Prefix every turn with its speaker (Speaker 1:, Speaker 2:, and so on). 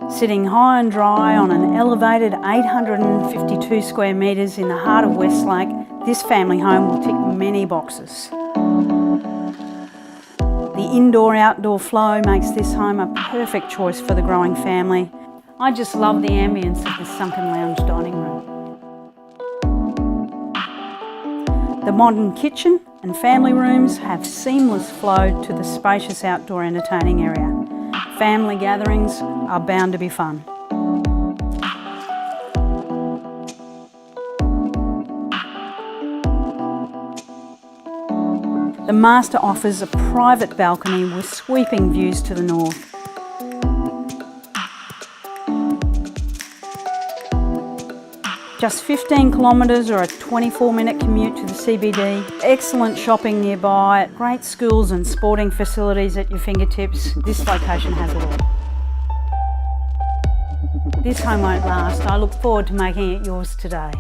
Speaker 1: Sitting high and dry on an elevated 852 square metres in the heart of Westlake, this family home will tick many boxes. The indoor-outdoor flow makes this home a perfect choice for the growing family. I just love the ambience of this sunken lounge dining room. The modern kitchen and family rooms have seamless flow to the spacious outdoor entertaining area. Family gatherings are bound to be fun. The master offers a private balcony with sweeping views to the north. Just 15 kilometres or a 24-minute commute to the CBD, excellent shopping nearby, great schools and sporting facilities at your fingertips. This location has it all. This home won't last. I look forward to making it yours today.